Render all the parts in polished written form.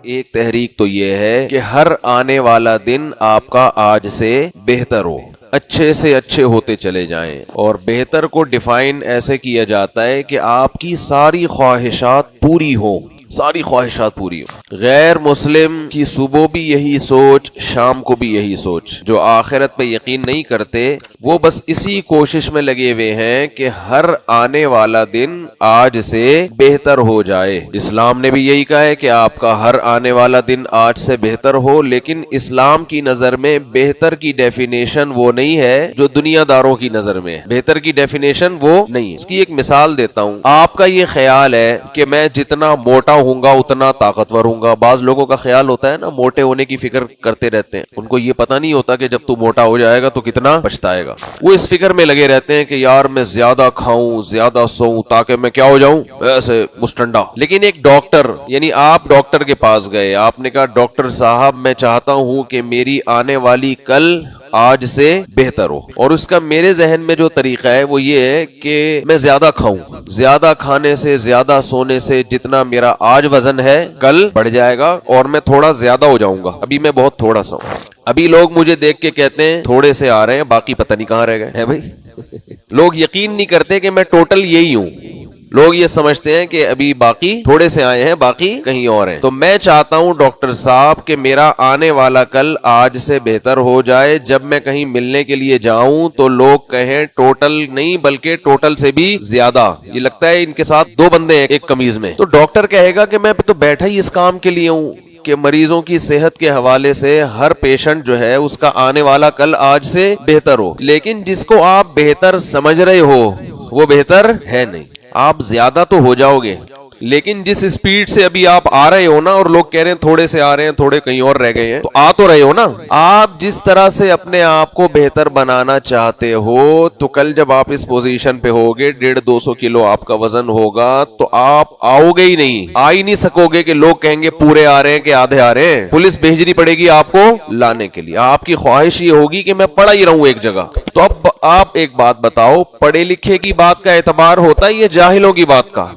ایک تحریک تو یہ ہے کہ ہر آنے والا دن آپ کا آج سے بہتر ہو، اچھے سے اچھے ہوتے چلے جائیں. اور بہتر کو ڈیفائن ایسے کیا جاتا ہے کہ آپ کی ساری خواہشات پوری ہوں، ساری خواہشات پوری ہوں. غیر مسلم کی صبح بھی یہی سوچ، شام کو بھی یہی سوچ. جو آخرت پہ یقین نہیں کرتے وہ بس اسی کوشش میں لگے ہوئے ہیں کہ ہر آنے والا دن آج سے بہتر ہو جائے. اسلام نے بھی یہی کہا ہے کہ آپ کا ہر آنے والا دن آج سے بہتر ہو، لیکن اسلام کی نظر میں بہتر کی ڈیفینیشن وہ نہیں ہے جو دنیا داروں کی نظر میں. بہتر کی ڈیفینیشن وہ نہیں. اس کی ایک مثال دیتا ہوں. آپ کا یہ خیال ہے کہ میں جتنا موٹا ہوں گا اتنا طاقتور ہوں گا. بعض لوگوں کا خیال ہوتا ہے نا، موٹے ہونے کی فکر کرتے رہتے ہیں، ان کو یہ پتہ نہیں ہوتا کہ جب تو موٹا ہو جائے گا تو کتنا پچھتائے گا. وہ اس فکر میں لگے رہتے ہیں کہ یار میں زیادہ کھاؤں، زیادہ سوؤں تاکہ میں کیا ہو جاؤں، ایسے مستنڈا. لیکن ایک ڈاکٹر، یعنی آپ ڈاکٹر کے پاس گئے، آپ نے کہا ڈاکٹر صاحب میں چاہتا ہوں کہ میری آنے والی کل آج سے بہتر ہو، اور اس کا میرے ذہن میں جو طریقہ ہے وہ یہ ہے کہ میں زیادہ کھاؤں. زیادہ کھانے سے، زیادہ سونے سے جتنا میرا آج وزن ہے کل بڑھ جائے گا اور میں تھوڑا زیادہ ہو جاؤں گا. ابھی میں بہت تھوڑا سا ہوں. ابھی لوگ مجھے دیکھ کے کہتے ہیں تھوڑے سے آ رہے ہیں، باقی پتہ نہیں کہاں رہ گئے ہیں. بھائی لوگ یقین نہیں کرتے کہ میں ٹوٹل یہی ہوں. لوگ یہ سمجھتے ہیں کہ ابھی باقی تھوڑے سے آئے ہیں، باقی کہیں اور ہیں. تو میں چاہتا ہوں ڈاکٹر صاحب کہ میرا آنے والا کل آج سے بہتر ہو جائے. جب میں کہیں ملنے کے لیے جاؤں تو لوگ کہیں ٹوٹل نہیں بلکہ ٹوٹل سے بھی زیادہ. یہ لگتا ہے ان کے ساتھ دو بندے ہیں ایک قمیض میں. تو ڈاکٹر کہے گا کہ میں تو بیٹھا ہی اس کام کے لیے ہوں کہ مریضوں کی صحت کے حوالے سے ہر پیشنٹ جو ہے اس کا آنے والا کل آج سے بہتر ہو. لیکن جس کو آپ بہتر سمجھ رہے ہو وہ بہتر ہے نہیں. آپ زیادہ تو ہو جاؤ گے، لیکن جس سپیڈ سے ابھی آپ آ رہے ہو نا، اور لوگ کہہ رہے ہیں تھوڑے سے آ رہے ہیں، تھوڑے کہیں اور رہ گئے ہیں، تو آ تو رہے ہو نا. آپ جس طرح سے اپنے آپ کو بہتر بنانا چاہتے ہو تو کل جب آپ اس پوزیشن پہ ہوگے 150-200 کلو آپ کا وزن ہوگا تو آپ آؤ گے ہی نہیں، آ ہی نہیں سکو گے کہ لوگ کہیں گے پورے آ رہے ہیں کہ آدھے آ رہے ہیں. پولیس بھیجنی پڑے گی آپ کو لانے کے لیے. آپ کی خواہش یہ ہوگی کہ میں پڑا ہی رہوں ایک جگہ. تو اب آپ ایک بات بتاؤ، پڑھے لکھے کی بات کا اعتبار ہوتا ہے یا جاہلوں کی بات کا؟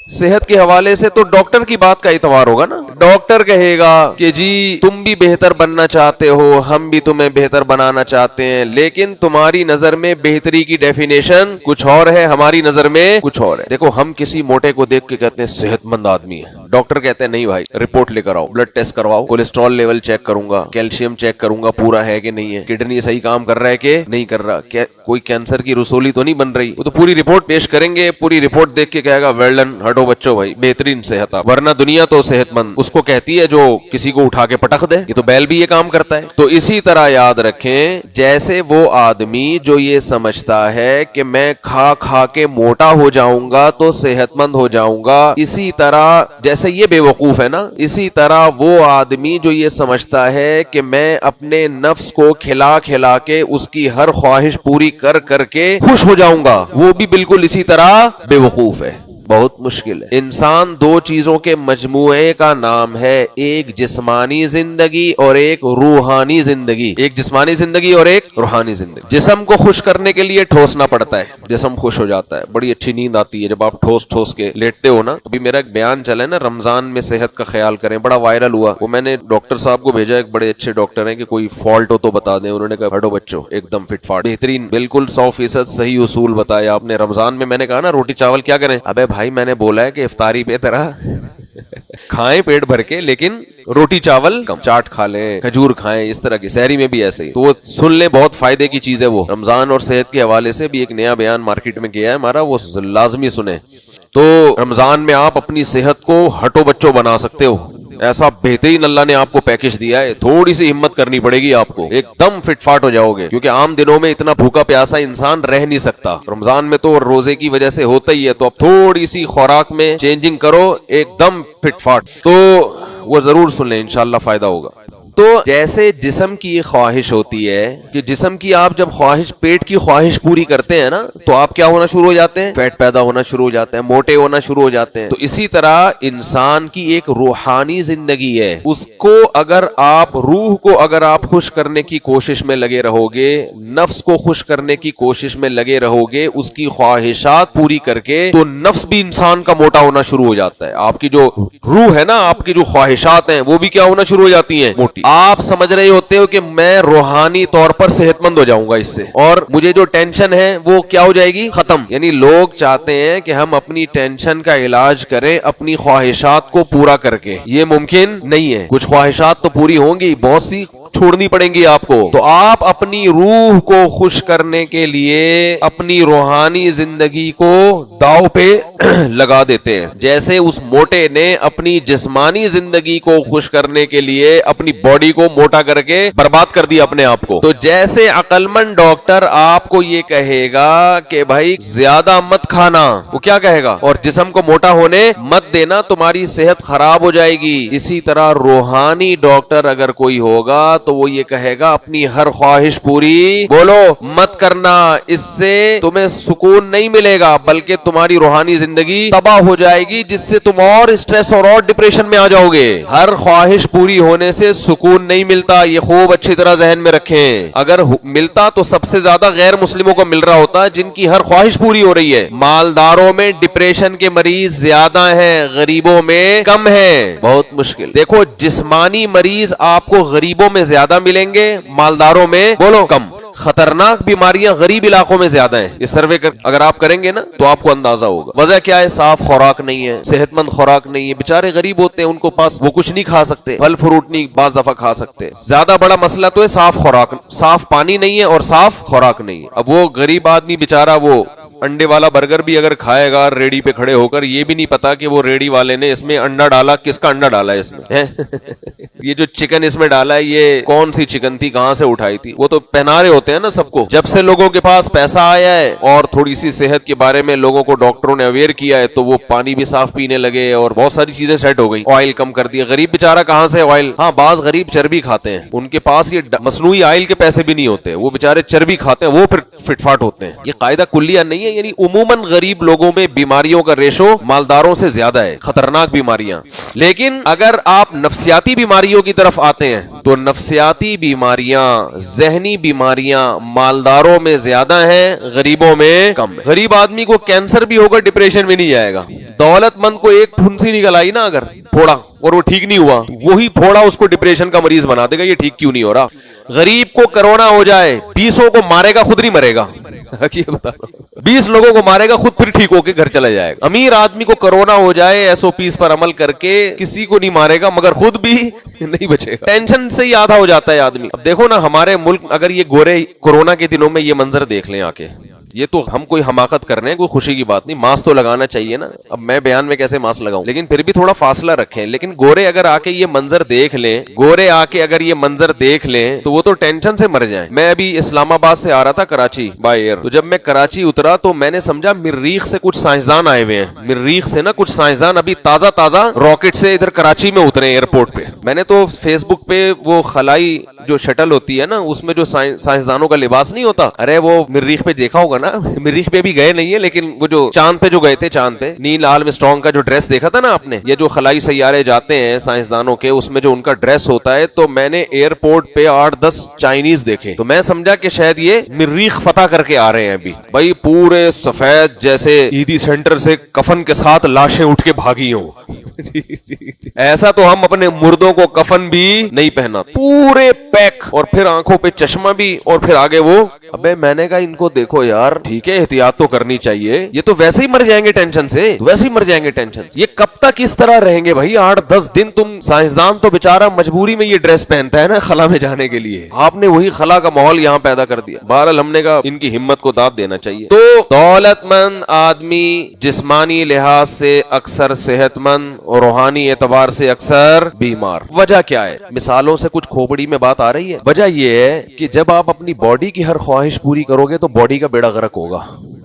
صحت کے حوالے سے تو ڈاکٹر کی بات کا اعتبار ہوگا نا. ڈاکٹر کہے گا کہ جی تم بھی بہتر بننا چاہتے ہو، ہم بھی تمہیں بہتر بنانا چاہتے ہیں، لیکن تمہاری نظر میں بہتری کی ڈیفینیشن کچھ اور ہے، ہماری نظر میں کچھ اور ہے. دیکھو ہم کسی موٹے کو دیکھ کے کہتے ہیں صحت مند آدمی ہے. ڈاکٹر کہتے ہیں نہیں بھائی، رپورٹ لے کر آؤ، بلڈ ٹیسٹ کرواؤ، کولیسٹرول لیول چیک کروں گا، کیلشیم چیک کروں گا پورا ہے کہ نہیں ہے، کڈنی صحیح کام کر رہا ہے کہ نہیں کر رہا، کوئی کینسر کی رسولی تو نہیں بن رہی. وہ تو پوری رپورٹ پیش کریں گے. پوری رپورٹ دیکھ کے کہے گا ویل ڈن، ہٹو بچوں بھائی بہترین صحت. ورنہ دنیا تو صحت مند اس کو کہتی ہے جو کسی کو اٹھا کے پٹخ دے. یہ تو بیل بھی یہ کام کرتا ہے. تو اسی طرح یاد رکھیں، جیسے وہ آدمی جو یہ سمجھتا ہے کہ میں کھا کھا کے موٹا ہو جاؤں گا تو صحت مند ہو جاؤں گا، اسی طرح جیسے یہ بے وقوف ہے نا، اسی طرح وہ آدمی جو یہ سمجھتا ہے کہ میں اپنے نفس کو کھلا کھلا کے اس کی ہر خواہش پوری کر کر کے خوش ہو جاؤں گا، وہ بھی بالکل اسی طرح بے وقوف ہے. بہت مشکل ہے. انسان دو چیزوں کے مجموعے کا نام ہے، ایک جسمانی زندگی اور ایک روحانی زندگی. ایک جسمانی زندگی اور ایک روحانی زندگی. جسم کو خوش کرنے کے لیے ٹھوسنا پڑتا ہے، جسم خوش ہو جاتا ہے، بڑی اچھی نیند آتی ہے جب آپ ٹھوس ٹھوس کے لیٹتے ہو نا. ابھی میرا ایک بیان چلا ہے نا، رمضان میں صحت کا خیال کریں، بڑا وائرل ہوا. وہ میں نے ڈاکٹر صاحب کو بھیجا، ایک بڑے اچھے ڈاکٹر ہیں، کہ کوئی فالٹ ہو تو بتا دیں. انہوں نے کہا ہٹو بچوں ایک دم فٹ فاٹ بہترین، بالکل 100% صحیح اصول بتایا آپ نے. رمضان میں میں نے کہا نا روٹی چاول کیا کریں، ابے بھائی میں نے بولا ہے کہ افطاری پہ طرح کھائیں پیٹ بھر کے، لیکن روٹی چاول کم، چاٹ کھا لیں، کھجور کھائیں، اس طرح کی. سحری میں بھی ایسے ہی. تو وہ سن لیں، بہت فائدے کی چیز ہے وہ. رمضان اور صحت کے حوالے سے بھی ایک نیا بیان مارکیٹ میں کیا ہے ہمارا، وہ لازمی سنیں. تو رمضان میں آپ اپنی صحت کو ہٹو بچوں بنا سکتے ہو. ایسا بہترین اللہ نے آپ کو پیکج دیا ہے. تھوڑی سی ہمت کرنی پڑے گی آپ کو، ایک دم فٹ فاٹ ہو جاؤ گے. کیونکہ عام دنوں میں اتنا بھوکا پیاسا انسان رہ نہیں سکتا. رمضان میں تو روزے کی وجہ سے ہوتا ہی ہے. تو اب تھوڑی سی خوراک میں چینجنگ کرو، ایک دم فٹ فاٹ. تو وہ ضرور سن لیں، انشاءاللہ فائدہ ہوگا. تو جیسے جسم کی خواہش ہوتی ہے کہ جسم کی آپ جب خواہش پیٹ کی خواہش پوری کرتے ہیں نا تو آپ کیا ہونا شروع ہو جاتے ہیں؟ فیٹ پیدا ہونا شروع ہو جاتے ہیں، موٹے ہونا شروع ہو جاتے ہیں۔ تو اسی طرح انسان کی ایک روحانی زندگی ہے، اس کو اگر آپ روح کو اگر آپ خوش کرنے کی کوشش میں لگے رہو گے، نفس کو خوش کرنے کی کوشش میں لگے رہو گے، اس کی خواہشات پوری کر کے، تو نفس بھی انسان کا موٹا ہونا شروع ہو جاتا ہے۔ آپ کی جو روح ہے نا، آپ کی جو خواہشات ہیں وہ بھی کیا ہونا شروع ہو جاتی ہیں؟ موٹی۔ آپ سمجھ رہے ہوتے ہو کہ میں روحانی طور پر صحت مند ہو جاؤں گا اس سے، اور مجھے جو ٹینشن ہے وہ کیا ہو جائے گی؟ ختم۔ یعنی لوگ چاہتے ہیں کہ ہم اپنی ٹینشن کا علاج کریں اپنی خواہشات کو پورا کر کے، یہ ممکن نہیں ہے۔ کچھ خواہشات تو پوری ہوں گی، بہت سی چھوڑنی پڑیں گی آپ کو۔ تو آپ اپنی روح کو خوش کرنے کے لیے اپنی روحانی زندگی کو داؤ پہ لگا دیتے ہیں، جیسے اس موٹے نے اپنی جسمانی زندگی کو خوش کرنے کے لیے اپنی باڈی کو موٹا کر کے برباد کر دیا اپنے آپ کو۔ تو جیسے عقل مند ڈاکٹر آپ کو یہ کہے گا کہ بھائی زیادہ مت کھانا، وہ کیا کہے گا؟ اور جسم کو موٹا ہونے مت دینا، تمہاری صحت خراب ہو جائے گی۔ اسی طرح روحانی ڈاکٹر اگر کوئی ہوگا تو وہ یہ کہے گا اپنی ہر خواہش پوری بولو مت کرنا، اس سے تمہیں سکون نہیں ملے گا بلکہ تمہاری روحانی زندگی تباہ ہو جائے گی، جس سے تم اور اسٹریس اور ڈپریشن میں آ جاؤ گے۔ ہر خواہش پوری ہونے سے سکون نہیں ملتا، یہ خوب اچھی طرح ذہن میں رکھیں۔ اگر ملتا تو سب سے زیادہ غیر مسلموں کو مل رہا ہوتا جن کی ہر خواہش پوری ہو رہی ہے۔ مالداروں میں ڈپریشن کے مریض زیادہ ہیں، غریبوں میں کم ہیں۔ بہت مشکل۔ دیکھو جسمانی مریض آپ کو غریبوں میں زیادہ ملیں گے، مالداروں میں بولو کم۔ خطرناک بیماریاں غریب علاقوں میں زیادہ ہیں، یہ سروے اگر آپ کریں گے نا تو آپ کو اندازہ ہوگا۔ وجہ کیا ہے؟ صاف خوراک نہیں ہے، صحت مند خوراک نہیں ہے، بیچارے غریب ہوتے ہیں، ان کو پاس وہ کچھ نہیں کھا سکتے، پھل فروٹ نہیں بعض دفعہ کھا سکتے۔ زیادہ بڑا مسئلہ تو ہے صاف خوراک، صاف پانی نہیں ہے اور صاف خوراک نہیں ہے۔ اب وہ غریب آدمی بیچارہ وہ انڈے والا برگر بھی اگر کھائے گا ریڑی پہ کھڑے ہو کر، یہ بھی نہیں پتا کہ وہ ریڑی والے نے اس میں انڈا ڈالا، کس کا انڈا ڈالا ہے اس میں یہ جو چکن اس میں ڈالا ہے یہ کون سی چکن تھی، کہاں سے اٹھائی تھی؟ وہ تو پہنا رہے ہوتے ہیں نا سب کو۔ جب سے لوگوں کے پاس پیسہ آیا ہے اور تھوڑی سی صحت کے بارے میں لوگوں کو ڈاکٹروں نے اویئر کیا ہے تو وہ پانی بھی صاف پینے لگے اور بہت ساری چیزیں سیٹ ہو گئی، آئل کم کر دیا۔ غریب بیچارہ کہاں سے آئل؟ ہاں بعض غریب چربی کھاتے ہیں، ان کے پاس یہ مصنوعی آئل کے پیسے بھی نہیں ہوتے، وہ بیچارے چربی کھاتے ہیں، وہ پھر فٹ فاٹ ہوتے ہیں۔ یہ قاعدہ کلیہ نہیں ہے، یعنی عموماً غریب لوگوں میں بیماریوں کا ریشو مالداروں سے زیادہ ہے، خطرناک بیماریاں۔ لیکن اگر آپ نفسیاتی بیماریوں کی طرف آتے ہیں تو نفسیاتی بیماریاں، ذہنی بیماریاں مالداروں میں زیادہ ہیں، غریبوں میں کم ہے۔ غریب آدمی کو کینسر بھی ہوگا، ڈپریشن بھی نہیں جائے گا۔ دولت مند کو ایک پھنسی نکل آئی نا اگر پھوڑا اور وہ ٹھیک نہیں ہوا، وہی پھوڑا اس کو ڈپریشن کا مریض بنا دے گا، یہ ٹھیک کیوں نہیں ہو رہا۔ غریب کو کرونا ہو جائے 20 کو مارے گا، خود نہیں مرے گا 20 لوگوں کو مارے گا، خود پھر ٹھیک ہو کے گھر چلا جائے گا۔ امیر آدمی کو کرونا ہو جائے SOPs پر عمل کر کے کسی کو نہیں مارے گا مگر خود بھی نہیں بچے گا۔ ٹینشن سے ہی آدھا ہو جاتا ہے آدمی۔ اب دیکھو نا ہمارے ملک اگر یہ گورے کورونا کے دنوں میں یہ منظر دیکھ لیں آ کے، یہ تو ہم کوئی حماقت کر رہے ہیں، کوئی خوشی کی بات نہیں، ماسک تو لگانا چاہیے نا۔ اب میں بیان میں کیسے ماسک لگاؤں، لیکن پھر بھی تھوڑا فاصلہ رکھیں۔ لیکن گورے اگر آ کے یہ منظر دیکھ لیں، گورے آ کے اگر یہ منظر دیکھ لیں تو وہ تو ٹینشن سے مر جائیں۔ میں ابھی اسلام آباد سے آ رہا تھا کراچی بائی ایئر، تو جب میں کراچی اترا تو میں نے سمجھا مریخ سے کچھ سائنسدان آئے ہوئے ہیں، مریخ سے نا کچھ سائنسدان ابھی تازہ راکٹ سے ادھر کراچی میں اترے ایئرپورٹ پہ۔ میں نے تو فیس بک پہ وہ خلائی جو شٹل ہوتی ہے نا اس میں جو سائنسدانوں کا لباس نہیں ہوتا، ارے وہ مریخ پہ دیکھا ہوگا نا، مریخ پہ بھی گئے نہیں ہے لیکن وہ جو چاند پہ جو گئے تھے، چاند پہ نیل آرمسٹرانگ کا جو ڈریس دیکھا تھا نا آپ نے، یہ جو خلائی سیارے جاتے ہیں سائنسدانوں کے، اس میں جو ان کا ڈریس ہوتا ہے، تو میں نے ایئرپورٹ پہ 8-10 چائنیز دیکھے، تو میں سمجھا کہ شاید یہ مریخ فتح کر کے آ رہے ہیں ابھی۔ بھائی پورے سفید جیسے عیدی سینٹر سے کفن کے ساتھ لاشیں اٹھ کے بھاگی ہوں ایسا تو ہم اپنے مردوں کو کفن بھی نہیں پہنا، پورے پیک، اور پھر آنکھوں پہ چشمہ بھی، اور پھر آگے وہ۔ ابے میں نے کہا ان کو دیکھو یار، ٹھیک ہے احتیاط تو کرنی چاہیے، یہ تو ویسے ہی مر جائیں گے ٹینشن سے، ویسے ہی مر جائیں گے ٹینشن سے۔ یہ کب تک اس طرح رہیں گے بھائی؟ 8-10 دن تم سائنسدان تو بیچارہ مجبوری میں یہ ڈریس پہنتا ہے نا خلا میں جانے کے لیے، آپ نے وہی خلا کا ماحول یہاں پیدا کر دیا۔ بہرحال ہم نے کہا ان کی ہمت کو داد دینا چاہیے۔ تو دولت مند آدمی جسمانی لحاظ سے اکثر صحت مند اور روحانی اعتبار سے اکثر بیمار۔ وجہ کیا ہے؟ مثالوں سے کچھ کھوپڑی میں بات آ رہی ہے۔ وجہ یہ ہے کہ جب آپ اپنی باڈی کی ہر خواہش پوری کرو گے تو باڈی کا بیڑا غرق ہوگا،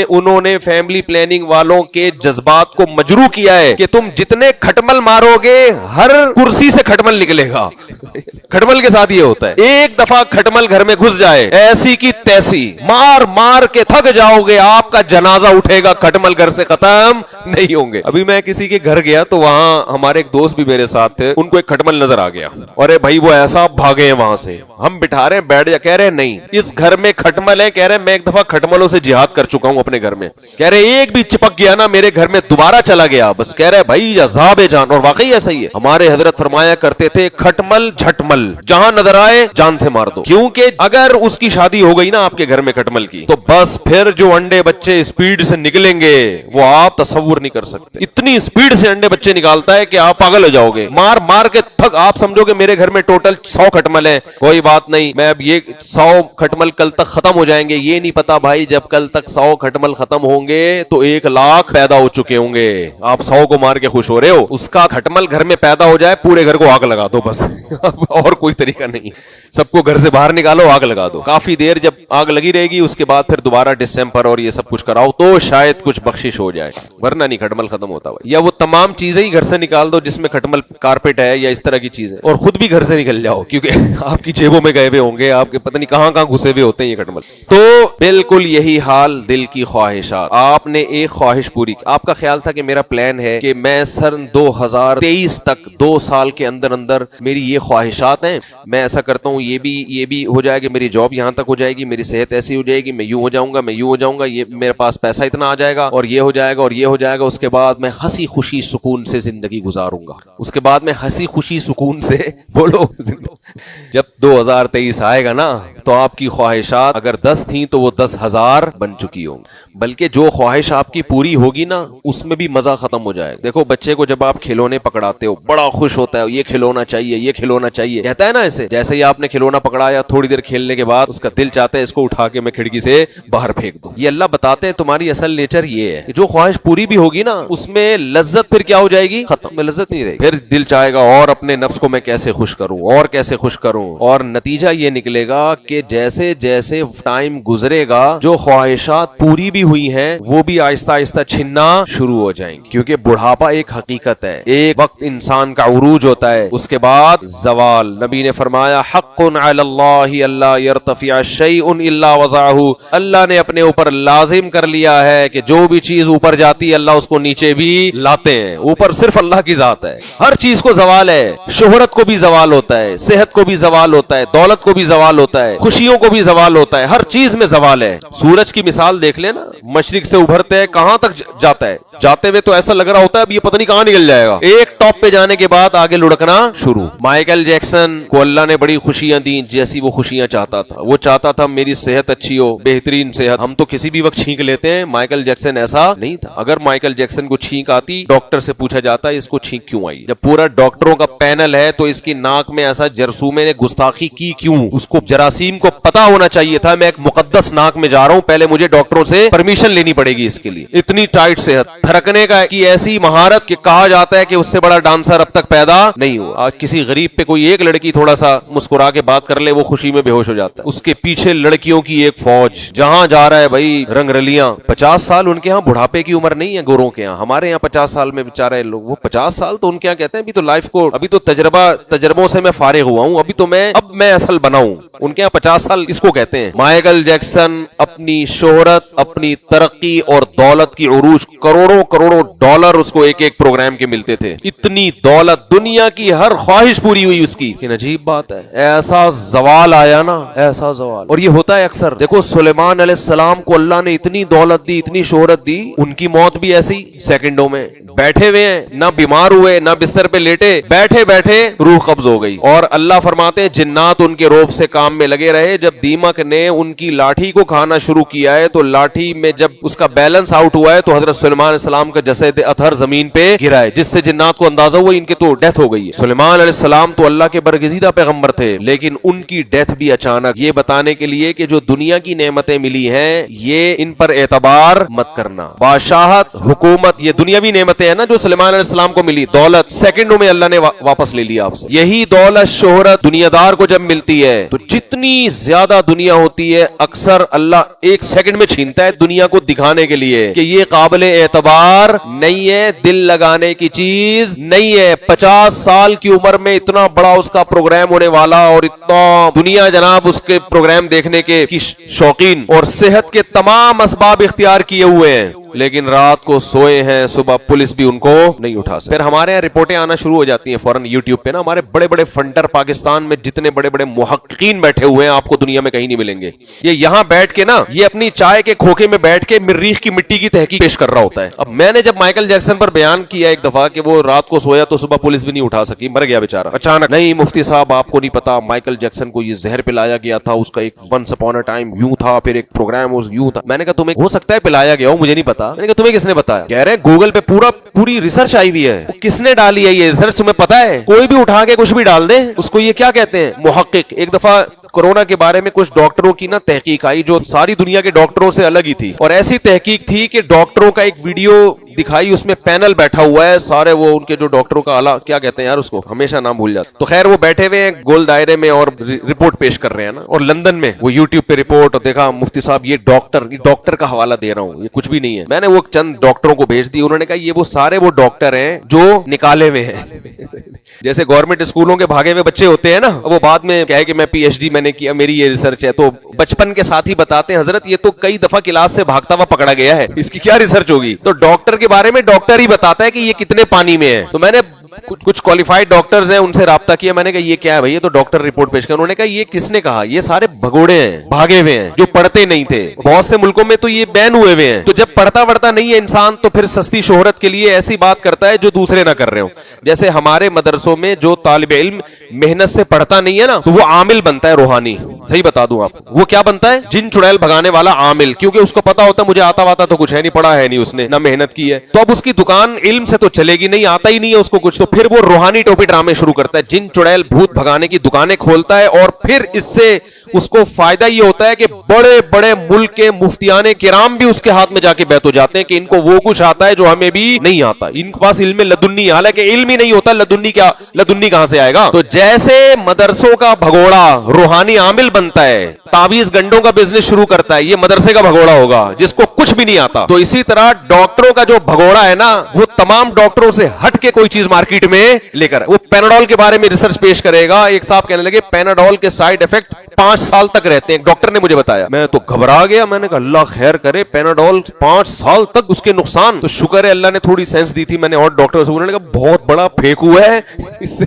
انہوں نے فیملی پلاننگ والوں کے جذبات کو مجروح کیا ہے کہ تم جتنے کھٹمل مارو گے ہر کرسی سے کھٹمل نکلے گا. کھٹمل کے ساتھ یہ ہوتا ہے, ایک دفعہ کھٹمل گھر میں گھس جائے ایسی کی تیسی مار مار کے تھک جاؤ گے, آپ کا جنازہ اٹھے گا, کھٹمل گھر سے ختم نہیں ہوں گے. ابھی میں کسی کے گھر گیا تو وہاں ہمارے ایک دوست بھی میرے ساتھ تھے, ان کو ایک کھٹمل نظر آ گیا, اور بھائی وہ ایسا بھاگے ہیں وہاں سے, ہم بٹھا رہے ہیں بیٹھ جا, کہہ رہے نہیں اس گھر میں کھٹمل ہے, کہہ رہے میں ایک دفعہ کھٹملوں سے جہاد کر چکا ہوں اپنے گھر میں, کہہ رہے ایک بھی چپک گیا نا میرے گھر میں دوبارہ چلا گیا بس, کہہ رہے بھائی عذاب جان. اور واقعی ایسا ہی ہے, ہمارے حضرت فرمایا کرتے تھے کھٹمل جھٹمل جہاں نظر آئے جان سے مار دو, کیونکہ اگر اس کی شادی ہو گئی نا آپ کے گھر میں کھٹمل کی, تو بس پھر جو انڈے بچے اسپیڈ سے نکلیں گے وہ آپ تصور نہیں کر سکتے. اتنی اسپیڈ سے انڈے بچے نکالتا ہے کہ آپ پاگل ہو جاؤ گے, مار مار کے تھک. آپ سمجھو کہ میرے گھر میں ٹوٹل 100 کھٹمل ہیں, کوئی بات نہیں, میں اب یہ 100 کھٹمل کل تک ختم ہو جائیں گے, یہ نہیں پتا بھائی جب کل تک 100 کھٹمل ختم ہوں گے تو 1 لاکھ پیدا ہو چکے ہوں گے. آپ 100 کو مار کے خوش ہو رہے ہو, اس کا کھٹمل گھر میں پیدا ہو جائے پورے گھر کو آگ لگا دو بس. اور کوئی طریقہ نہیں, سب کو گھر سے باہر نکالو, آگ لگا دو. کافی دیر جب آگ لگی رہے گی اس کے بعد پھر دوبارہ ڈسٹمپر اور یہ سب کچھ کراؤ تو شاید کچھ بخشش ہو جائے, ورنہ نہیں کھٹمل ختم ہوتا. یا وہ تمام چیزیں ہی گھر سے نکال دو جس میں کھٹمل, کارپیٹ ہے یا اس طرح کی چیزیں, اور خود بھی گھر سے نکل جاؤ کیونکہ آپ کی جیبوں میں گئے ہوئے ہوں گے, آپ کے پتہ نہیں کہاں کہاں گھسے ہوئے ہوتے ہیں یہ کھٹمل. تو بالکل یہی حال دل کی خواہشات. آپ نے ایک خواہش پوری, آپ کا خیال تھا کہ میرا پلان ہے کہ میں سن 2023 تک 2 سال کے اندر اندر میری یہ خواہشات ہیں, میں ایسا کرتا ہوں یہ بھی ہو جائے گا, میری جاب یہاں تک ہو جائے گی, میری صحت ایسی ہو جائے گی, میں یوں ہو جاؤں گا, یہ میرے پاس پیسہ اتنا آ جائے گا, اور یہ ہو جائے گا اور یہ ہو جائے گا. اس کے بعد میں ہنسی خوشی سکون سے زندگی گزاروں گا. اس کے بعد میں ہنسی خوشی سکون سے بولو جب 2023 آئے گا نا تو آپ کی خواہشات اگر 10 تھیں تو وہ 10,000 بن چکی ہوں. بلکہ جو خواہش آپ کی پوری ہوگی نا اس میں بھی مزہ ختم ہو جائے. دیکھو بچے کو جب آپ کھلونے پکڑاتے ہو بڑا خوش ہوتا ہے, یہ کھلونا چاہیے کہتا ہے نا, ایسے جیسے ہی آپ نے کھلونا پکڑایا تھوڑی دیر کھیلنے کے بعد اس کا دل چاہتا ہے اس کو اٹھا کے میں کھڑکی سے باہر پھینک دوں. یہ اللہ بتاتے ہیں تمہاری اصل نیچر یہ ہے, جو خواہش پوری بھی ہوگی نا اس میں لذت پھر کیا ہو جائے گی, ختم, میں لذت نہیں رہے. پھر دل چاہے گا اور اپنے نفس کو میں کیسے خوش کروں, اور نتیجہ یہ نکلے گا کہ جیسے جیسے ٹائم گزرے گا جو خواہشات پوری بھی ہوئی ہیں وہ بھی آہستہ آہستہ چھننا شروع ہو جائیں گی. کیونکہ بڑھاپا ایک حقیقت ہے, ایک وقت انسان کا عروج ہوتا ہے, اس کے بعد زوال. نبی نے فرمایا حق علی اللہ اللہ یرتفع شیء الا وضعہ, اللہ نے اپنے اوپر لازم کر لیا ہے کہ جو بھی چیز اوپر جاتی ہے اللہ اس کو نیچے بھی لاتے ہیں. اوپر صرف اللہ کی ذات ہے, ہر چیز کو زوال ہے, شہرت کو بھی زوال ہوتا ہے, صحت کو بھی زوال ہوتا ہے, دولت کو بھی زوال ہوتا ہے, خوشیوں کو بھی زوال ہوتا ہے, ہر چیز میں زوال ہے. سورج کی مثال دیکھ لینا, مشرق سے ابھرتے ہے کہاں تک جاتا ہے, جاتے ہوئے تو ایسا لگ رہا ہوتا ہے اب یہ پتہ نہیں کہاں نکل جائے گا, ایک ٹاپ پہ جانے کے بعد آگے لڑکنا شروع. مائیکل جیکسن کو اللہ نے بڑی خوشیاں دی جیسی وہ خوشیاں چاہتا تھا, وہ چاہتا تھا میری صحت اچھی ہو, بہترین صحت. ہم تو کسی بھی وقت چھینک لیتے ہیں, مائیکل جیکسن ایسا نہیں تھا. اگر مائیکل جیکسن کو چھینک آتی ڈاکٹر سے پوچھا جاتا ہے اس کو چھینک کیوں آئی, جب پورا ڈاکٹروں کا پینل ہے تو اس کی ناک میں ایسا جرثومے نے گستاخی کی کیوں, اس کو جراثیم کو پتا ہونا چاہیے تھا میں ایک مقدس ناک میں جا رہا ہوں, پہلے مجھے ڈاکٹروں سے پرمیشن لینی پڑے گی اس کے لیے. اتنی ٹائٹ صحت, تھرکنے کا کی ایسی مہارت کہ کہا جاتا ہے کہ اس سے بڑا ڈانسر اب تک پیدا نہیں ہوا. آج کسی غریب پہ کوئی ایک لڑکی تھوڑا سا مسکرا کے بات کر لے وہ خوشی میں بے ہوش ہو جاتا ہے, اس کے پیچھے لڑکیوں کی ایک فوج جہاں جا رہا ہے بھائی رنگ رلیاں. 50 سال ان کے ہاں بڑھاپے کی عمر نہیں ہے گوروں کے ہاں, ہمارے یہاں 50 سال میں بیچارے لوگ, وہ 50 سال تو ان کے یہاں کہتے ہیں ابھی تو لائف کو, ابھی تو تجربوں سے میں فارغ ہوا ہوں, اب میں اصل بناؤں. ان کے یہاں 50 سال اس کو کہتے ہیں. مائیکل جیکسن اپنی شہرت, اپنی ترقی اور دولت کی عروج, کروڑوں ڈالر اس کو ایک پروگرام کے ملتے تھے, اتنی دولت, دنیا کی ہر خواہش پوری ہوئی اس کی. لیکن عجیب بات ہے ایسا زوال آیا نا, ایسا زوال. اور یہ ہوتا ہے اکثر. دیکھو سلیمان علیہ السلام کو اللہ نے اتنی دولت دی, اتنی شہرت دی, ان کی موت بھی ایسی سیکنڈوں میں, بیٹھے ہوئے ہیں, نہ بیمار ہوئے نہ بستر پہ لیٹے, بیٹھے بیٹھے روح قبض ہو گئی. اور اللہ فرماتے ہیں جنات ان کے روب سے کام میں لگے رہے. جب دیمک نے ان کی لاٹھی کو کھانا شروع کیا ہے تو لاٹھی میں جب اس کا بیلنس آؤٹ ہوا ہے تو حضرت سلیمان علیہ السلام کا جسد اطہر زمین پہ گرا ہے، جس سے جنات کو اندازہ ہوا ان کی تو ڈیتھ ہو گئی ہے۔ سلیمان علیہ السلام تو اللہ کے برگزیدہ پیغمبر تھے، لیکن ان کی ڈیتھ بھی اچانک، یہ بتانے کے لیے کہ جو دنیا کی نعمتیں ملی ہیں یہ ان پر اعتبار مت کرنا۔ بادشاہت، حکومت، یہ دنیاوی نعمتیں ہیں نا جو سلیمان علیہ السلام کو ملی، دولت سیکنڈوں میں اللہ نے واپس لے لیا آپ سے۔ یہی دولت، شہرت دنیا دار کو جب ملتی ہے تو جتنی زیادہ دنیا ہوتی ہے اکثر اللہ ایک سیکنڈ میں چھینتا ہے دنیا کو دکھانے کے لیے کہ یہ قابل اعتبار نہیں ہے، دل لگانے کی چیز نہیں ہے۔ 50 سال کی عمر میں اتنا بڑا اس کا پروگرام ہونے والا اور اتنا دنیا جناب اس کے پروگرام دیکھنے کے شوقین اور صحت کے تمام اسباب اختیار کیے ہوئے ہیں، لیکن رات کو سوئے ہیں، صبح پولیس بھی ان کو نہیں اٹھا سکتی۔ پھر ہمارے یہاں رپورٹیں آنا شروع ہو جاتی ہیں فوراً یوٹیوب پہ نا، ہمارے بڑے بڑے فنڈر پاکستان میں جتنے بڑے بڑے محققین بیٹھے ہوئے ہیں آپ کو دنیا میں کہیں نہیں ملیں گے، یہ یہاں بیٹھ کے نا یہ اپنی چائے کے کھوکے میں بیٹھ کے مریخ کی مٹی کی تحقیق پیش کر رہا ہوتا ہے۔ اب میں نے جب مائیکل جیکسن پر بیان کیا ایک دفعہ کہ وہ رات کو سویا تو صبح پولیس بھی نہیں اٹھا سکی، مر گیا بیچارہ اچانک۔ نہیں مفتی صاحب آپ کو نہیں پتا مائیکل جیکسن کو یہ زہر پلایا گیا تھا، اس کا ایک ونس اپون اے ٹائم یوں تھا، پھر ایک پروگرام یوں تھا۔ میں نے کہا تمہیں ہو سکتا ہے پلایا گیا ہو، مجھے نہیں پتا۔ میں نے کہا تمہیں کس نے بتایا؟ کہہ رہے گوگل پہ پوری ریسرچ آئی ہوئی ہے۔ کس نے ڈالی ہے یہ ریسرچ تمہیں پتا ہے؟ کوئی بھی اٹھا کے کچھ بھی ڈال دے اس کو یہ کیا کہتے ہیں؟ محقق۔ ایک دفعہ کورونا کے بارے میں کچھ ڈاکٹروں کی نا تحقیق آئی جو ساری دنیا کے ڈاکٹروں سے الگ ہی تھی، اور ایسی تحقیق تھی کہ ڈاکٹروں کا ایک ویڈیو دکھائی، اس میں پینل بیٹھا ہوا ہے سارے وہ ان کے جو ڈاکٹروں کا اعلیٰ کیا کہتے ہیں یار اس کو، ہمیشہ نام بھول جاتا۔ تو خیر وہ بیٹھے ہوئے ہیں گول دائرے میں اور رپورٹ پیش کر رہے ہیں نا، اور لندن میں وہ یوٹیوب پہ رپورٹ، اور دیکھا مفتی صاحب یہ ڈاکٹر کا حوالہ دے رہا ہوں، یہ کچھ بھی نہیں ہے۔ میں نے وہ چند ڈاکٹروں کو بھیج دی، انہوں نے کہا یہ وہ سارے وہ ڈاکٹر ہیں جو نکالے ہوئے ہیں جیسے گورنمنٹ اسکولوں کے بھاگے ہوئے بچے ہوتے ہیں نا، وہ بعد میں کہے کہ میں پی ایچ ڈی میں نے کیا، میری یہ ریسرچ ہے، تو بچپن کے ساتھ ہی بتاتے ہیں حضرت یہ تو کئی دفعہ کلاس سے بھاگتا ہوا پکڑا گیا ہے، اس کی کیا ریسرچ ہوگی؟ تو ڈاکٹر کے بارے میں ڈاکٹر ہی بتاتا ہے کہ یہ کتنے پانی میں ہے۔ تو میں نے کچھ کوالیفائڈ ڈاکٹرز ہیں ان سے رابطہ کیا، میں نے کہا یہ کیا ہے بھائی؟ یہ تو ڈاکٹر رپورٹ پیش کر۔ انہوں نے کہا یہ کس نے کہا؟ یہ سارے بھگوڑے ہیں، بھاگے ہوئے ہیں جو پڑھتے نہیں تھے، بہت سے ملکوں میں تو یہ بین ہوئے ہوئے ہیں۔ تو جب پڑھتا نہیں ہے انسان تو پھر سستی شہرت کے لیے ایسی بات کرتا ہے جو دوسرے نہ کر رہے ہوں۔ جیسے ہمارے مدرسوں میں جو طالب علم محنت سے پڑھتا نہیں ہے نا تو وہ عامل بنتا ہے، روحانی۔ صحیح بتا دوں آپ وہ کیا بنتا ہے؟ جن چڑیل بھگانے والا عامل، کیونکہ اس کو پتا ہوتا ہے مجھے آتا واتا تو کچھ ہے نہیں، پڑھا ہے نہیں اس نے، نہ محنت کی ہے، تو اب اس کی دکان علم سے تو چلے گی نہیں، آتا ہی نہیں ہے اس کو کچھ، تو پھر وہ روحانی ٹوپی ڈرامے شروع کرتا ہے، جن چڑیل بھوت بھگانے کی دکانیں کھولتا ہے، اور پھر اس سے اس کو فائدہ یہ ہوتا ہے کہ بڑے بڑے ملک کے مفتیان کرام بھی اس کے ہاتھ میں جا کے بیعت ہو جاتے ہیں کہ ان کو وہ کچھ آتا ہے جو ہمیں بھی نہیں آتا، ان کے پاس علم لدنی، حالانکہ علم ہی نہیں ہوتا، لدنی کہاں سے آئے گا؟ تو جیسے مدرسوں کا بھگوڑا روحانی عامل بنتا ہے، تعویذ گنڈوں کا بزنس شروع کرتا ہے، یہ مدرسے کا بھگوڑا ہوگا جس کو کچھ بھی نہیں آتا۔ تو اسی طرح ڈاکٹروں کا جو بھگوڑا ہے نا، وہ تمام ڈاکٹروں سے ہٹ کے کوئی چیز مارکیٹ میں لے کر، وہ پیناڈول کے بارے میں ریسرچ پیش کرے گا۔ ایک صاحب کہنے لگے پیناڈول کے سائیڈ ایفیکٹ 5 سال تک رہتے ہیں، ڈاکٹر نے مجھے بتایا، میں تو گھبرا گیا، میں نے کہا اللہ خیر کرے، پیناڈول 5 سال تک اس کے نقصان، تو شکر ہے اللہ نے تھوڑی سینس دی تھی، میں نے اور ڈاکٹر سے انہوں نے کہا بہت بڑا پھینکو ہے، اس سے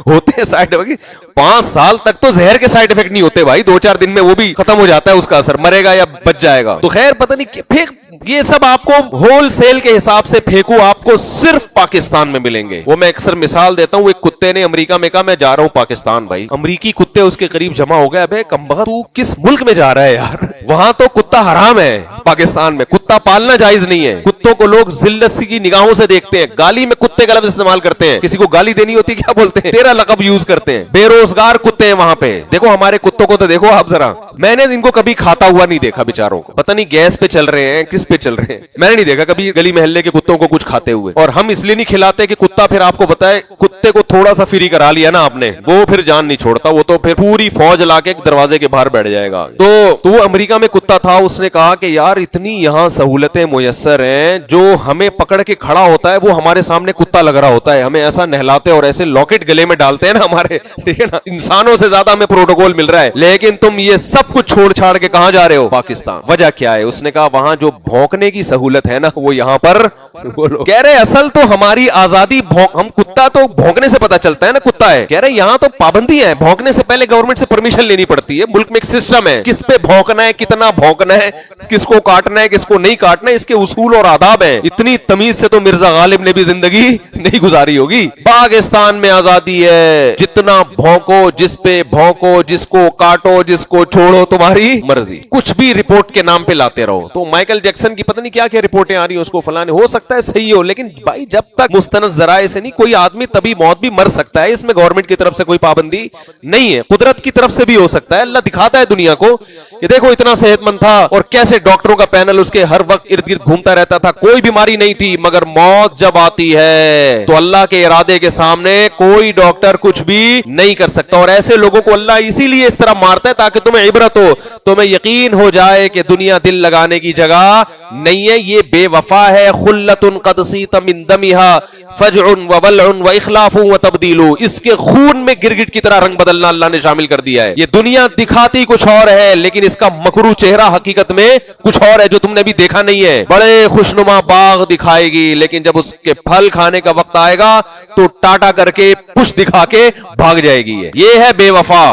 ہوتے ہیں سائیڈ ایفیکٹ، 5 سال تک تو زہر کے سائیڈ ایفیکٹ نہیں ہوتے بھائی، 2-4 دن میں وہ بھی ختم ہو جاتا ہے اس کا اثر، مرے گا یا بچ جائے گا۔ تو خیر پتہ نہیں پھینک، یہ سب آپ کو ہول سیل کے حساب سے پھینکو آپ کو صرف پاکستان میں ملیں گے۔ وہ میں اکثر مثال دیتا ہوں، ایک کتے نے امریکہ میں کہا میں جا رہا ہوں پاکستان، بھائی امریکی کتے اس کے قریب جمع ہو گئے، ابے کمبخت تو کس ملک میں جا رہا ہے یار؟ وہاں تو کتا حرام ہے، پاکستان میں کتا پالنا جائز نہیں ہے، کتوں کو لوگ ذلت کی نگاہوں سے دیکھتے ہیں، گالی میں کتے کا لفظ استعمال کرتے ہیں، کسی کو گالی دینی ہوتی کیا بولتے ہیں؟ تیرا لقب یوز کرتے ہیں، بے روزگار کتے ہیں وہاں پہ۔ دیکھو ہمارے کتوں کو تو دیکھو آپ ذرا، میں نے ان کو کبھی کھاتا ہوا نہیں دیکھا بیچاروں کو، پتہ نہیں گیس پہ چل رہے ہیں کس پہ چل رہے ہیں، میں نے نہیں دیکھا کبھی گلی محلے کے کتوں کو کچھ کھاتے ہوئے۔ اور ہم اس لیے نہیں کھلاتے کہ کتا پھر آپ کو بتائے، کتے کو تھوڑا سا فری کرا لیا نا آپ نے، وہ پھر جان نہیں چھوڑتا، وہ تو پھر پوری فوج لا کے دروازے کے باہر بیٹھ جائے گا۔ تو وہ امریکہ میں کتا تھا، اس نے کہا کہ یار اتنی یہاں سہولتیں میسر ہیں، جو ہمیں پکڑ کے کھڑا ہوتا ہے وہ ہمارے سامنے کتا لگ رہا ہوتا ہے، ہمیں ایسا نہلاتے اور ایسے لاکٹ گلے میں ڈالتے ہیں نا ہمارے، ٹھیک ہے نا، انسانوں سے زیادہ ہمیں پروٹوکول مل رہا ہے، لیکن تم یہ سب کچھ چھوڑ چھاڑ کے کہاں جا رہے ہو؟ پاکستان۔ وجہ کیا ہے؟ اس نے کہا وہاں جو بھونکنے کی سہولت ہے نا وہ یہاں پر بولو. کہہ رہے اصل تو ہماری آزادی ہم کتا تو بھونکنے سے پتا چلتا ہے نا کتا ہے. کہہ رہے یہاں تو پابندی ہے, بھونکنے سے پہلے گورنمنٹ سے پرمیشن لینی پڑتی ہے. ملک میں ایک سسٹم ہے, کس پہ بھونکنا ہے, کتنا بھونکنا ہے, کس کو کاٹنا ہے, کس کو نہیں کاٹنا ہے, اس کے اصول اور آداب ہیں. اتنی تمیز سے تو مرزا غالب نے بھی زندگی نہیں گزاری ہوگی. پاکستان میں آزادی ہے, جتنا بھونکو, جس پہ بھونکو, جس کو کاٹو, جس کو چھوڑو, تمہاری مرضی. کچھ بھی رپورٹ کے نام پہ لاتے رہو. تو مائیکل جیکسن کی پتہ نہیں کیا کیا رپورٹیں آ رہی ہیں, اس کو فلاں ہو سکتا ہے صحیح ہو, لیکن بھائی جب تک مستند ذرائع سے نہیں, کوئی آدمی طبی موت بھی مر سکتا ہے, اس میں گورنمنٹ کی طرف سے کوئی پابندی نہیں ہے, قدرت کی طرف سے بھی ہو سکتا ہے. اللہ دکھاتا ہے دنیا کو کہ دیکھو اتنا صحت مند تھا, اور کیسے ڈاکٹروں کا پینل اس کے ہر وقت ارد گرد گھومتا رہتا تھا, کوئی بیماری نہیں تھی, مگر موت جب آتی ہے تو اللہ کے ارادے کے سامنے کوئی ڈاکٹر کچھ بھی نہیں کر سکتا. اور ایسے لوگوں کو اللہ اسی لیے اس طرح مارتا ہے تاکہ تمہیں عبرت ہو, تمہیں یقین ہو جائے کہ دنیا دل لگانے کی جگہ نہیں ہے, یہ بے وفا ہے. خلۃ قد سیت من دمها فجع وولع واخلاف وتبديل, اس کے خون میں گرگٹ کی طرح رنگ بدلنا اللہ نے شامل کر دیا ہے. یہ دنیا دکھاتی کچھ اور ہے, لیکن اس کا مکروہ چہرہ حقیقت میں کچھ اور ہے جو تم نے ابھی دیکھا نہیں ہے. بڑے خوشنما باغ دکھائے گی, لیکن جب اس کے پھل کھانے کا وقت آئے گا تو ٹاٹا کر کے پش دکھا کے بھاگ جائے گی. یہ ہے بے وفا.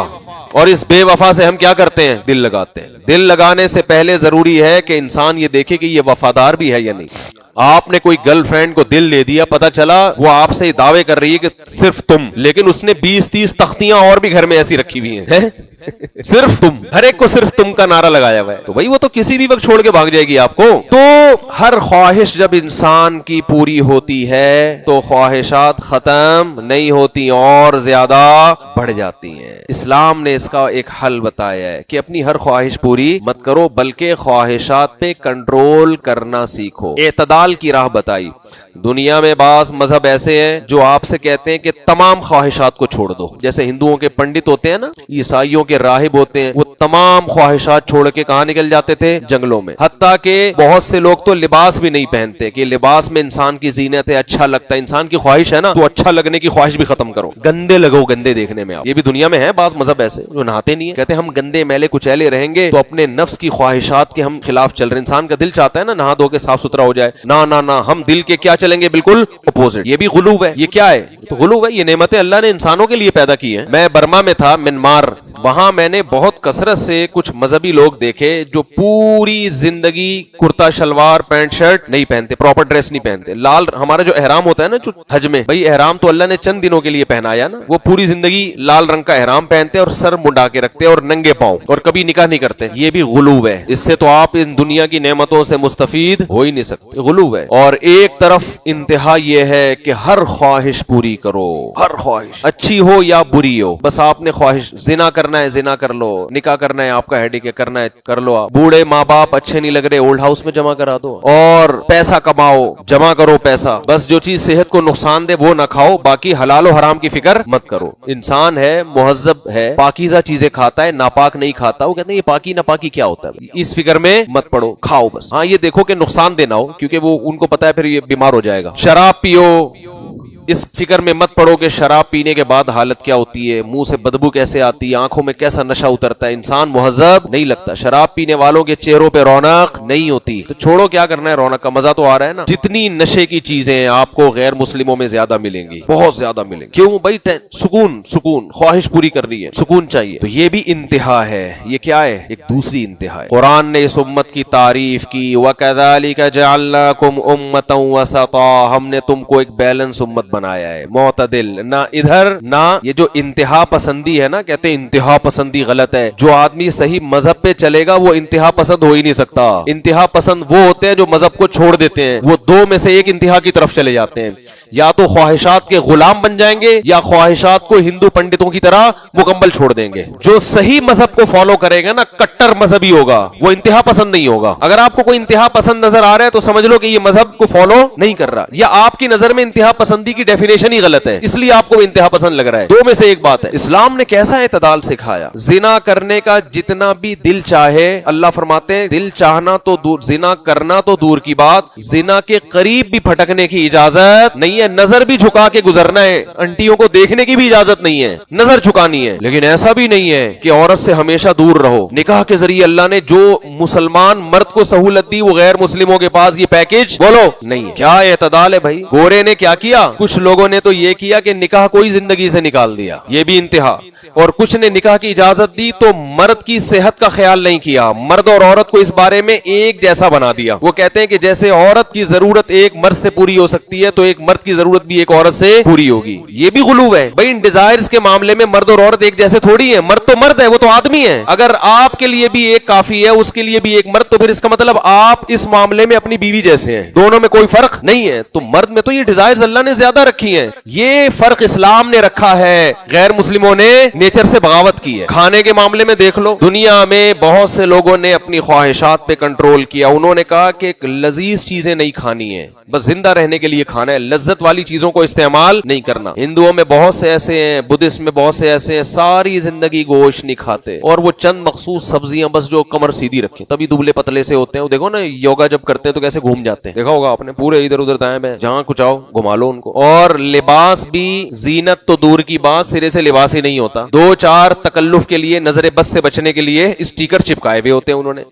اور اس بے وفا سے ہم کیا کرتے ہیں, دل لگاتے ہیں. دل لگانے سے پہلے ضروری ہے کہ انسان یہ دیکھے کہ یہ وفادار بھی ہے یا نہیں. آپ نے کوئی گرل فرینڈ کو دل دے دیا, پتا چلا وہ آپ سے دعوے کر رہی ہے کہ صرف تم, لیکن اس نے 20-30 تختیاں اور بھی گھر میں ایسی رکھی ہوئی ہیں, صرف تم, ہر ایک کو صرف تم کا نعرہ لگایا ہوا ہے, تو بھائی وہ تو کسی بھی وقت چھوڑ کے بھاگ جائے گی آپ کو. تو ہر خواہش جب انسان کی پوری ہوتی ہے تو خواہشات ختم نہیں ہوتی اور زیادہ بڑھ جاتی ہیں. اسلام نے اس کا ایک حل بتایا ہے کہ اپنی ہر خواہش پوری مت کرو, بلکہ خواہشات پہ کنٹرول کرنا سیکھو. اعتدال کی راہ بتائی. دنیا میں بعض مذہب ایسے ہیں جو آپ سے کہتے ہیں کہ تمام خواہشات کو چھوڑ دو, جیسے ہندوؤں کے پنڈت ہوتے ہیں نا, عیسائیوں کے راہب ہوتے ہیں, وہ تمام خواہشات چھوڑ کے کہاں نکل جاتے تھے, جنگلوں میں. حتیٰ کہ بہت سے لوگ تو لباس بھی نہیں پہنتے کہ لباس میں انسان کی زینت ہے, اچھا لگتا ہے, انسان کی خواہش ہے نا, تو اچھا لگنے کی خواہش بھی ختم کرو, گندے لگو گندے دیکھنے میں. آپ یہ بھی دنیا میں ہے بعض مذہب ایسے جو نہاتے نہیں ہیں, کہتے ہیں ہم گندے میلے کچیلے رہیں گے تو اپنے نفس کی خواہشات کے ہم خلاف چل رہے. انسان کا دل چاہتا ہے نا نہا دھو کے صاف ستھرا ہو جائے, نہ ہم دل کے کیا چلیں گے, بالکل اپوزٹ. یہ بھی غلو ہے. یہ کیا ہے, تو غلو ہے. یہ نعمتیں اللہ نے انسانوں کے لیے پیدا کی ہیں. میں برما میں تھا, منمار, وہاں میں نے بہت کثرت سے کچھ مذہبی لوگ دیکھے جو پوری زندگی کرتا شلوار پینٹ شرٹ نہیں پہنتے, پراپر ڈریس نہیں پہنتے. لال ہمارا جو احرام ہوتا ہے نا جو حج میں, بھائی احرام تو اللہ نے چند دنوں کے لیے پہنایا نا, وہ پوری زندگی لال رنگ کا احرام پہنتے اور سر منڈا کے رکھتے اور ننگے پاؤں, اور کبھی نکاح نہیں کرتے. یہ بھی غلو ہے. اس سے تو آپ ان دنیا کی نعمتوں سے مستفید ہو ہی نہیں سکتے, غلو ہے. اور ایک طرف انتہا یہ ہے کہ ہر خواہش پوری کرو, ہر خواہش اچھی ہو یا بری ہو, بس آپ نے خواہش زنا کرنا ہے زنا کر لو, نکاح کرنا ہے آپ کا ہیڈک ہے کرنا ہے کر لو, آپ بوڑھے ماں باپ اچھے نہیں لگ رہے اولڈ ہاؤس میں جمع کرا دو, اور پیسہ کماؤ, جمع کرو پیسہ, بس جو چیز صحت کو نقصان دے وہ نہ کھاؤ, باقی حلال و حرام کی فکر مت کرو. انسان ہے, مہذب ہے, پاکیزہ چیزیں کھاتا ہے, ناپاک نہیں کھاتا. وہ کہتے ہیں یہ پاکی ناپاکی کیا ہوتا ہے, اس فکر میں مت پڑو, کھاؤ بس. ہاں یہ دیکھو کہ نقصان دینا ہو, کیونکہ وہ ان کو پتا ہے پھر یہ بیمار ہو جائے گا. شراب پیو, اس فکر میں مت پڑو کہ شراب پینے کے بعد حالت کیا ہوتی ہے, منہ سے بدبو کیسے آتی ہے, آنکھوں میں کیسا نشہ اترتا ہے. انسان مہذب نہیں لگتا. شراب پینے والوں کے چہروں پہ رونق نہیں ہوتی. تو چھوڑو, کیا کرنا ہے, رونق کا مزہ تو آ رہا ہے نا. جتنی نشے کی چیزیں آپ کو غیر مسلموں میں زیادہ ملیں گی, بہت زیادہ ملیں گی. کیوں بھائی, سکون, خواہش پوری کر رہی ہے, سکون چاہیے. تو یہ بھی انتہا ہے. یہ کیا ہے, ایک دوسری انتہا ہے. قرآن نے اس امت کی تعریف کی, وَكَذَلِكَ جَعَلْنَاكُمْ أُمَّةً وَسَطًا, ہم نے تم کو ایک بیلنس امت بنایا ہے, معتدل, نہ ادھر نہ. یہ جو انتہا پسندی ہے نا, کہتے ہیں انتہا پسندی غلط ہے. جو آدمی صحیح مذہب پہ چلے گا وہ انتہا پسند ہو ہی نہیں سکتا. انتہا پسند وہ ہوتے ہیں جو مذہب کو چھوڑ دیتے ہیں, وہ دو میں سے ایک انتہا کی طرف چلے جاتے ہیں. یا تو خواہشات کے غلام بن جائیں گے, یا خواہشات کو ہندو پنڈتوں کی طرح مکمل چھوڑ دیں گے. جو صحیح مذہب کو فالو کرے گا نا, کٹر مذہبی ہوگا, وہ انتہا پسند نہیں ہوگا. اگر آپ کو کوئی انتہا پسند نظر آ رہا ہے تو سمجھ لو کہ یہ مذہب کو فالو نہیں کر رہا, یا آپ کی نظر میں انتہا پسندی کی ڈیفینیشن ہی غلط ہے، اس لیے آپ کو انتہا پسند لگ رہا ہے۔ دو میں سے ایک بات ہے، اسلام نے کیسا اعتدال سکھایا۔ زنا کرنے کا جتنا بھی دل چاہے، اللہ فرماتے ہیں دل چاہنا تو دور، زنا کرنا تو دور کی بات، زنا کے قریب بھی پھٹکنے کی اجازت نہیں ہے، نظر بھی جھکا کے گزرنا ہے، انٹیوں کو دیکھنے کی بھی اجازت نہیں ہے، نظر جھکانی ہے۔ لیکن ایسا بھی نہیں ہے کہ عورت سے ہمیشہ دور رہو۔ نکاح کے ذریعے اللہ نے جو مسلمان مرد کو سہولت دی، وہ غیر مسلموں کے پاس یہ پیکج بولو نہیں ہے۔ کیا اعتدال ہے بھائی۔ گورے نے کیا کیا، کچھ لوگوں نے تو یہ کیا کہ نکاح کوئی زندگی سے نکال دیا، یہ بھی انتہا، اور کچھ نے نکاح کی اجازت دی تو مرد کی صحت کا خیال نہیں کیا، مرد اور عورت کو اس بارے میں ایک جیسا بنا دیا۔ وہ کہتے ہیں کہ جیسے عورت کی ضرورت ایک مرد سے پوری ہو سکتی ہے تو ایک مرد کی ضرورت بھی ایک عورت سے پوری ہوگی۔ یہ بھی غلو ہے بھائی، ان ڈیزائرز کے معاملے میں مرد اور عورت ایک جیسے تھوڑی ہیں، مرد تو مرد ہے، وہ تو آدمی ہے۔ اگر آپ کے لیے بھی ایک کافی ہے، اس کے لیے بھی ایک مرد، تو پھر اس کا مطلب آپ اس معاملے میں اپنی بیوی جیسے ہیں، دونوں میں کوئی فرق نہیں ہے۔ تو مرد میں تو یہ ڈیزائرز اللہ نے زیادہ رکھی ہیں، یہ فرق اسلام نے رکھا ہے، غیر مسلموں نے نیچر سے بغاوت کی ہے۔ کھانے کے معاملے میں دیکھ لو، دنیا میں بہت سے لوگوں نے اپنی خواہشات پہ کنٹرول کیا، انہوں نے کہا کہ لذیذ چیزیں نہیں کھانی ہیں، بس زندہ رہنے کے لیے کھانا ہے، لذت والی چیزوں کو استعمال نہیں کرنا۔ ہندوؤں میں بہت سے ایسے ہیں، بدھسٹ میں بہت سے ایسے ہیں، ساری زندگی گوشت نہیں کھاتے، اور وہ چند مخصوص سبزیاں بس جو کمر سیدھی رکھیں، تبھی دبلے پتلے سے ہوتے ہیں۔ وہ دیکھو نا یوگا جب کرتے ہیں تو کیسے گھوم جاتے ہیں، دیکھا ہوگا آپ نے، پورے ادھر ادھر دائیں بائیں، جہاں کچھ آؤ گھما لو ان کو۔ اور لباس بھی، زینت تو دور کی بات، سرے سے لباس ہی نہیں ہوتا، دو چار تکلف کے لیے، نظر بس سے بچنے کے لیے اسٹیکر چپکائے ہوئے ہوتے ہیں انہوں نے۔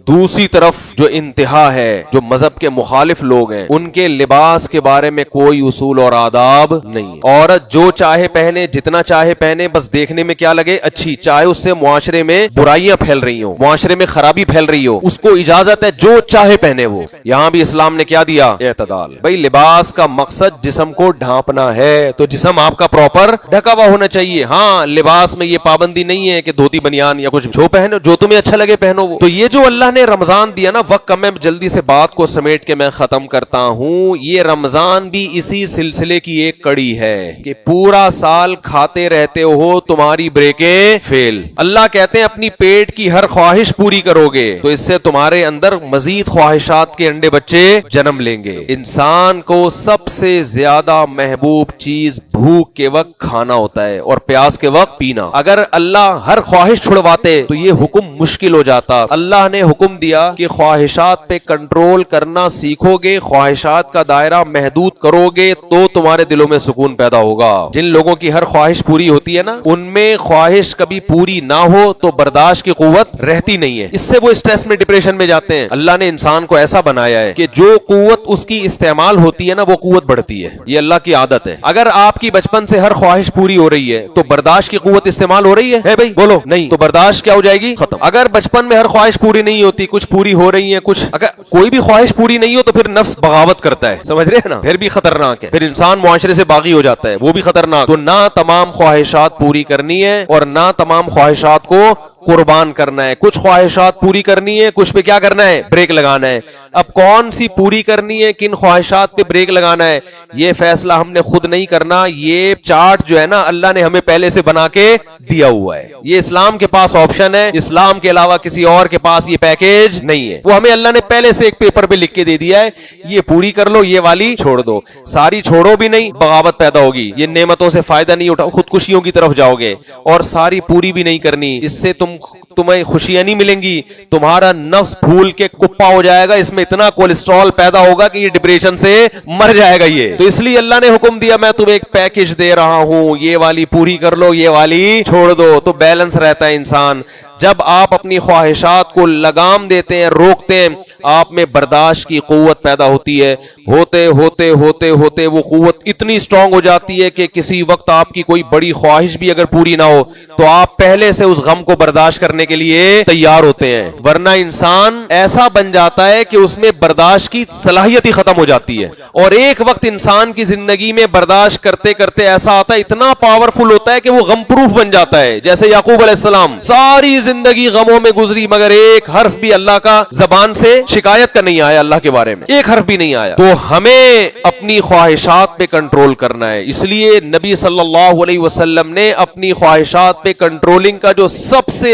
دوسری طرف جو انتہا ہے، جو مذہب کے مخالف لوگ ہیں، ان کے لباس کے بارے میں کوئی اصول اور آداب نہیں۔ عورت جو چاہے پہنے، جتنا چاہے پہنے، بس دیکھنے میں کیا لگے اچھی، چاہے اس سے معاشرے میں برائیاں پھیل رہی ہوں، معاشرے میں خرابی پھیل رہی ہو، اس کو اجازت ہے جو چاہے پہنے وہ۔ یہاں بھی اسلام نے کیا دیا، اعتدال۔ بھائی لباس کا مقصد جسم کو ڈھانپنا ہے، تو جسم آپ کا پراپر ڈھکا ہوا ہونا چاہیے۔ ہاں لباس میں یہ پابندی نہیں ہے کہ دھوتی بنیان یا کچھ، جو پہنو، جو تمہیں اچھا لگے پہنو وہ۔ تو یہ جو اللہ نے رمضان دیا نا، وقت کم ہے، جلدی سے بات کو سمیٹ کے میں ختم کرتا ہوں۔ یہ رمضان بھی اسی سلسلے کی ایک کڑی ہے کہ پورا سال کھاتے رہتے ہو، تمہاری بریکیں فیل۔ اللہ کہتے ہیں اپنی پیٹ کی ہر خواہش پوری کرو گے تو اس سے تمہارے اندر مزید خواہشات کے انڈے بچے جنم لیں گے۔ انسان کو سب سے زیادہ محبوب چیز بھوک کے وقت کھانا ہوتا ہے اور پیاس کے وقت پینا۔ اگر اللہ ہر خواہش چھڑواتے تو یہ حکم مشکل ہو جاتا۔ اللہ نے حکم دیا کہ خواہشات پہ کنٹرول کرنا سیکھو گے، خواہشات کا دائرہ محدود کرو گے تو تمہارے دلوں میں سکون پیدا ہوگا۔ جن لوگوں کی ہر خواہش پوری ہوتی ہے نا، ان میں خواہش کبھی پوری نہ ہو تو برداشت کی قوت رہتی نہیں ہے، اس سے وہ اسٹریس میں، ڈپریشن میں جاتے ہیں۔ اللہ نے انسان کو ایسا بنایا ہے کہ جو قوت اس کی استعمال ہوتی ہے نا، وہ قوت بڑھتی ہے، یہ اللہ کی عادت ہے۔ اگر آپ کی بچپن سے ہر خواہش پوری ہو رہی ہے تو برداشت کی قوت استعمال ہو رہی ہے بھائی بولو نہیں، تو برداشت کیا ہو جائے گی، ختم۔ اگر بچپن میں ہر خواہش پوری نہیں ہوتی، کچھ پوری ہو رہی ہیں کچھ، اگر کوئی بھی خواہش پوری نہیں ہو تو پھر نفس بغاوت کرتا ہے، سمجھ رہے ہیں نا، پھر بھی خطرناک ہے، پھر انسان معاشرے سے باغی ہو جاتا ہے، وہ بھی خطرناک۔ تو نہ تمام خواہشات پوری کرنی ہے اور نہ تمام خواہشات کو قربان کرنا ہے۔ کچھ خواہشات پوری کرنی ہے، کچھ پہ کیا کرنا ہے، بریک لگانا ہے۔ اب کون سی پوری کرنی ہے، کن خواہشات پہ بریک لگانا ہے، یہ فیصلہ ہم نے خود نہیں کرنا، یہ چارٹ جو ہے نا اللہ نے ہمیں پہلے سے بنا کے دیا ہوا ہے۔ یہ اسلام کے پاس آپشن ہے، اسلام کے علاوہ کسی اور کے پاس یہ پیکیج نہیں ہے، وہ ہمیں اللہ نے پہلے سے ایک پیپر پہ لکھ کے دے دیا ہے، یہ پوری کر لو، یہ والی چھوڑ دو۔ ساری چھوڑو بھی نہیں، بغاوت پیدا ہوگی، یہ نعمتوں سے فائدہ نہیں اٹھاؤ، خودکشیوں کی طرف جاؤ گے، اور ساری پوری بھی نہیں کرنی، اس سے تمہیں خوشیاں نہیں ملیں گی، تمہارا نفس پھول کے کپا ہو جائے گا، اس میں اتنا کولیسٹرول پیدا ہوگا کہ یہ ڈپریشن سے مر جائے گا۔ یہ تو اس لیے اللہ نے حکم دیا میں تمہیں ایک پیکج دے رہا ہوں، یہ والی پوری کر لو، یہ والی چھوڑ دو، تو بیلنس رہتا ہے انسان۔ جب آپ اپنی خواہشات کو لگام دیتے ہیں، روکتے ہیں، آپ میں برداشت کی قوت پیدا ہوتی ہے، ہوتے ہوتے ہوتے ہوتے وہ قوت اتنی سٹرونگ ہو جاتی ہے کہ کسی وقت آپ کی کوئی بڑی خواہش بھی اگر پوری نہ ہو تو آپ پہلے سے اس غم کو برداشت کرنے کے لیے تیار ہوتے ہیں، ورنہ انسان ایسا بن جاتا ہے کہ اس میں برداشت کی صلاحیت ہی ختم ہو جاتی ہے۔ اور ایک وقت انسان کی زندگی میں برداشت کرتے کرتے ایسا آتا ہے، اتنا پاورفل ہوتا ہے کہ وہ غم پروف بن جاتا ہے، جیسے یعقوب علیہ السلام ساری زندگی غموں میں گزری مگر ایک حرف بھی اللہ کا زبان سے شکایت کا نہیں آیا، اللہ کے بارے میں ایک حرف بھی نہیں آیا۔ تو ہمیں اپنی خواہشات پہ کنٹرول کرنا ہے، اس لیے نبی صلی اللہ علیہ وسلم نے اپنی خواہشات پہ کنٹرولنگ کا جو سب سے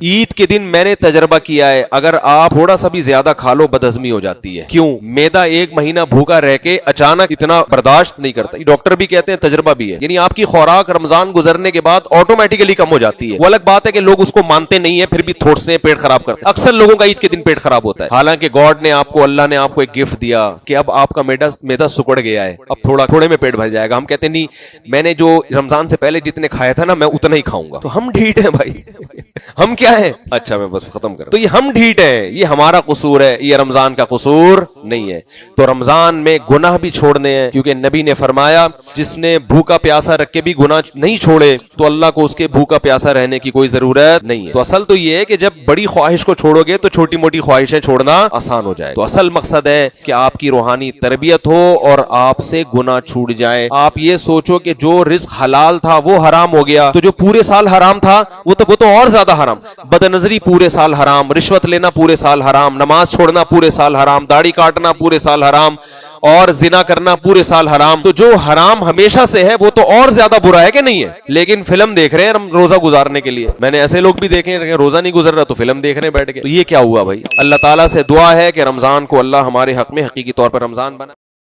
عید کے دن میں نے تجربہ کیا ہے اگر آپ تھوڑا سا بھی زیادہ کھا لو بدہضمی ہو جاتی ہے. کیوں؟ میدا ایک مہینہ بھوکا رہ کے اچانک اتنا برداشت نہیں کرتا. ڈاکٹر بھی کہتے ہیں تجربہ بھی ہے, یعنی آپ کی خوراک رمضان گزرنے کے بعد آٹومیٹکلی کم ہو جاتی ہے. وہ الگ بات ہے کہ لوگ اس کو مانتے نہیں ہیں پھر بھی تھوڑ سے پیٹ خراب کرتے ہیں. اکثر لوگوں کا عید کے دن پیٹ خراب ہوتا ہے, حالانکہ گاڈ نے آپ کو, اللہ نے آپ کو ایک گفٹ دیا کہ اب آپ کا میدا سکڑ گیا ہے, اب تھوڑے میں پیٹ بھر جائے گا. ہم کہتے ہیں نہیں, میں نے جو رمضان سے پہلے جتنے کھایا تھا نا میں اتنا ہی کھاؤں گا. تو ہم ڈھیٹ ہیں بھائی. ہم کیا ہیں؟ اچھا میں بس ختم کر. تو یہ ہم ڈھیٹ ہیں, یہ ہمارا قصور ہے, یہ رمضان کا قصور نہیں ہے. تو رمضان میں گناہ بھی چھوڑنے ہیں, کیونکہ نبی نے فرمایا جس نے بھوکا پیاسا رکھ کے بھی گناہ نہیں چھوڑے تو اللہ کو اس کے بھوکا پیاسا رہنے کی کوئی ضرورت نہیں ہے. تو اصل تو یہ ہے کہ جب بڑی خواہش کو چھوڑو گے تو چھوٹی موٹی خواہشیں چھوڑنا آسان ہو جائے. تو اصل مقصد ہے کہ آپ کی روحانی تربیت ہو اور آپ سے گناہ چھوٹ جائے. آپ یہ سوچو کہ جو رزق حلال تھا وہ حرام ہو گیا, تو جو پورے سال حرام تھا وہ تو اور زیادہ حرام. بدنظری پورے سال حرام, رشوت لینا پورے سال حرام, نماز چھوڑنا پورے سال حرام, داڑھی کاٹنا پورے سال حرام, اور زنا کرنا پورے سال حرام. تو جو حرام ہمیشہ سے ہے وہ تو اور زیادہ برا ہے کہ نہیں ہے. لیکن فلم دیکھ رہے ہیں ہم روزہ گزارنے کے لیے. میں نے ایسے لوگ بھی دیکھے ہیں روزہ نہیں گزر رہا تو فلم دیکھ رہے ہیں بیٹھ کے. تو یہ کیا ہوا بھائی؟ اللہ تعالیٰ سے دعا ہے کہ رمضان کو اللہ ہمارے حق میں حقیقی طور پر رمضان بنا.